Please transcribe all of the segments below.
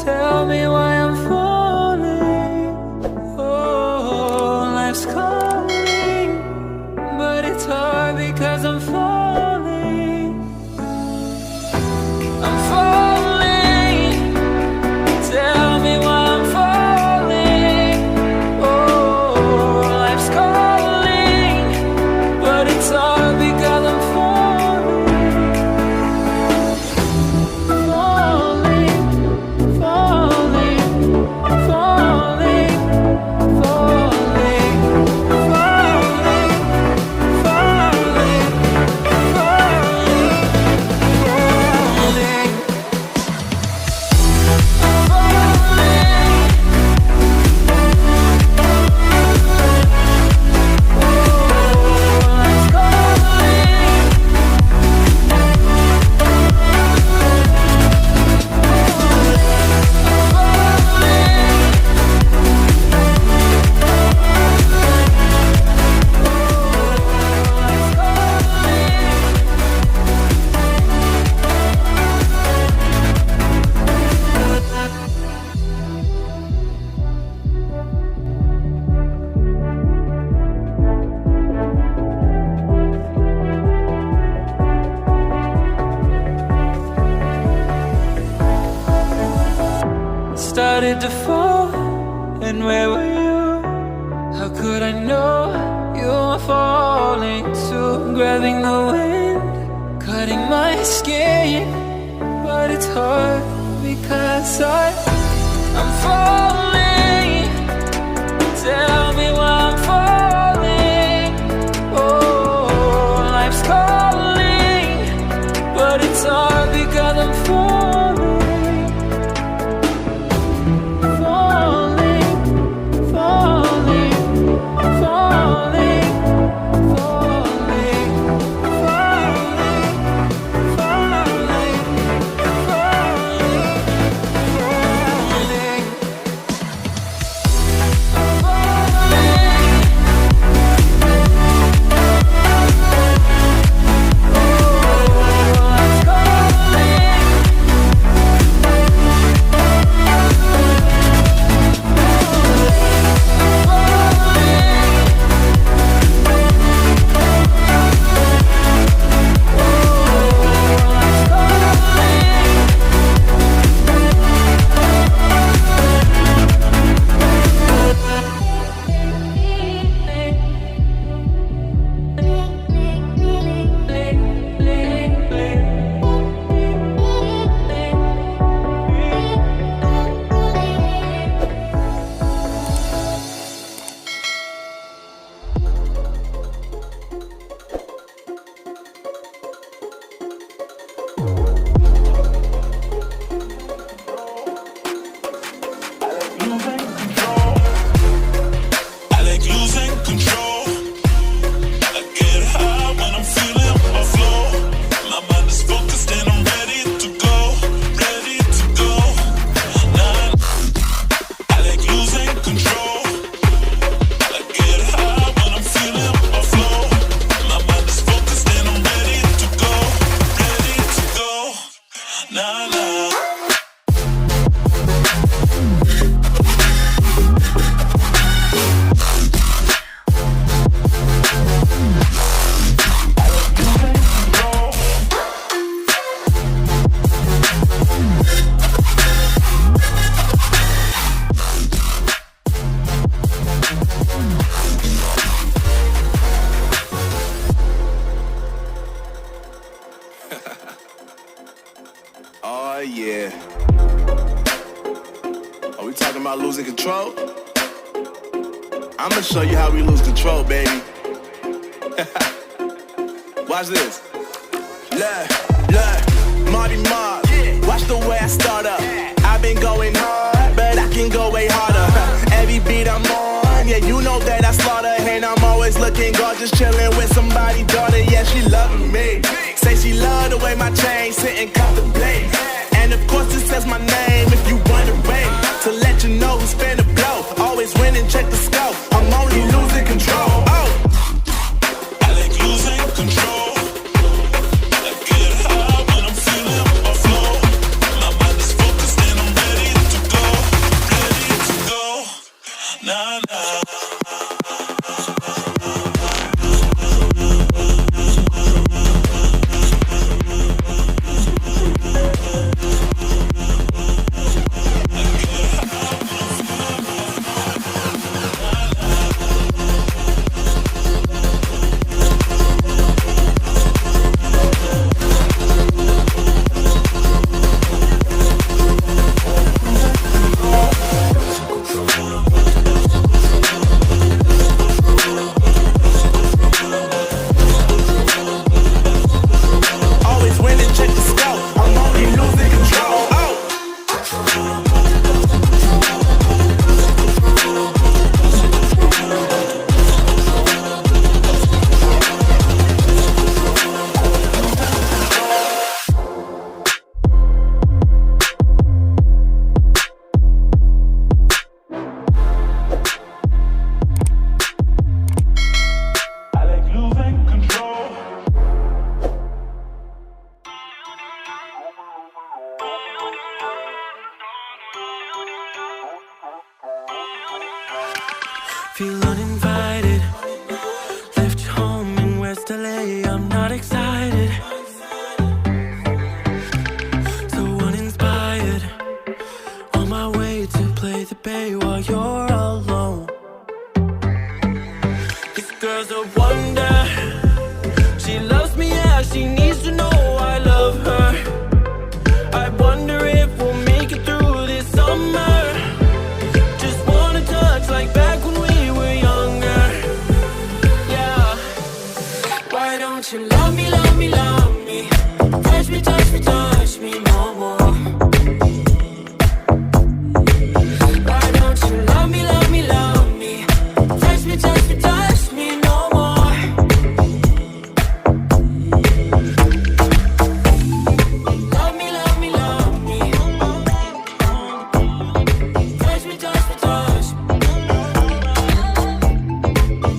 Tell me why I'm falling. Oh, life's calling, but it's hard because I'm falling. I'm falling. Tell me why I'm falling. Oh, life's calling, but it's hard because I'm falling. Started to fall, and where were you? How could I know you were falling too? Grabbing the wind, cutting my skin, but it's hard because I'm falling. Tell me why I'm falling. Oh, life's calling, but it's hard because I'm falling. Oh yeah. Are we talking about losing control? I'm gonna show you how we lose control, baby. Watch this. Look. Marty Mark, watch the way I start up. I've been going hard, but I can go way harder. Every beat I'm on, yeah, you know that I slaughter. And I'm always looking gorgeous, chilling with somebody's daughter. Yeah, she loving me. Say she love the way my chain sit and contemplate. And of course it says my name if you wondering. To let you know who's finna blow. Always winning, check the scope. I'm only losing control. Oh, I like losing control. I get high when I'm feeling my flow. My mind is focused and I'm ready to go. Ready to go. Nah, nah. Feel uninvited. Left you home in West LA. I'm not excited. So uninspired. On my way to play the bay while you're alone. This girl's a wonder. She loves me, yeah, she needs to know I love her. I wonder if we'll make it through this summer. Just wanna touch like back when we were younger. Yeah. Why don't you love me, love me, love me? Touch me, touch me, touch me no more. Why don't you love me, love me, love me? Touch me, touch me, touch me no more. Love me, love me, love me. Touch me, touch me, touch me.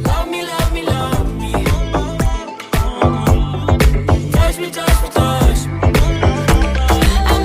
Love me, love me, love me. Touch me, touch me, touch me. I'm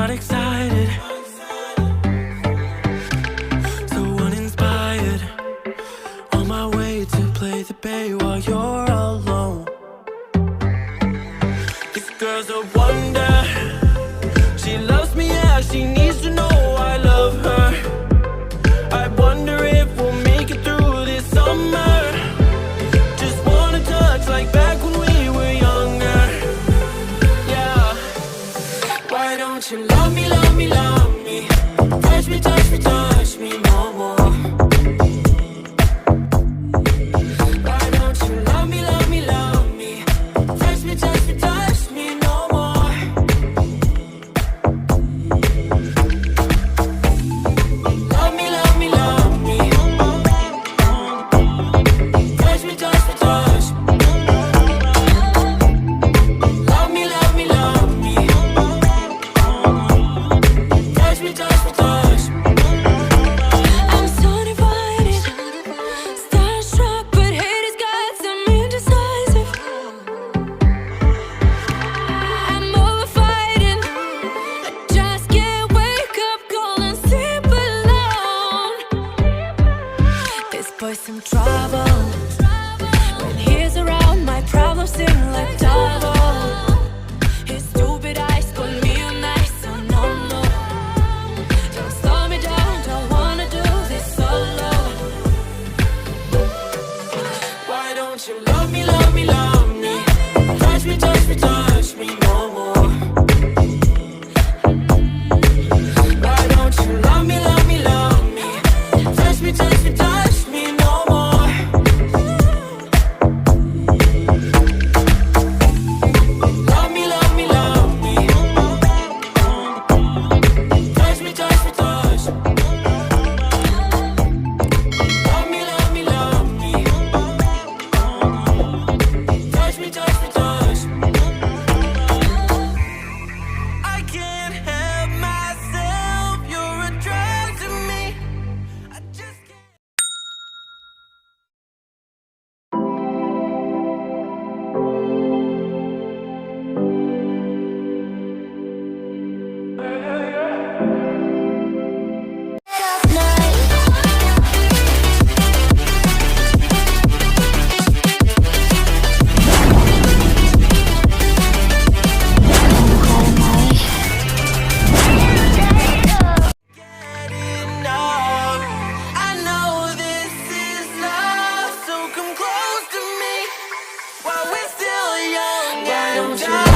not excited, so uninspired. On my way to play the bay while you're alone. This girl's a wonder. She loves me, yeah, she needs to know I love her. I wonder if we'll make it through this summer. Just wanna touch like back when we were younger. Yeah. Why don't you love me, love me, love me? Touch me, touch me, touch me no more. Why don't you love me, love me, love me? Touch me, touch me, touch me no more. Love me, love me, love me. Touch me, touch me, touch me. Love me, love me, love me. Touch me, touch me, touch me. I'm so divided, starstruck, but hate has got some indecisive. I'm over fighting, I just can't wake up cold and sleep alone. This boy's some trouble. When he's around, my problems seem like double. His stupid eyes put me on ice, so no, no. Don't slow me down, don't wanna do this solo. Why don't you love me, love me, love me? Touch me, touch me, touch me no more. Why don't you love me, love me, love me? Touch me, touch me, touch me no more. Love me, love me, love me. Touch me, touch me, touch me. Love me, love me, love me. Touch me, touch me, touch me. I can't help myself, you're a drug to me. I just can't. Get enough. I know this is love, so come close to me while we're still young and dumb.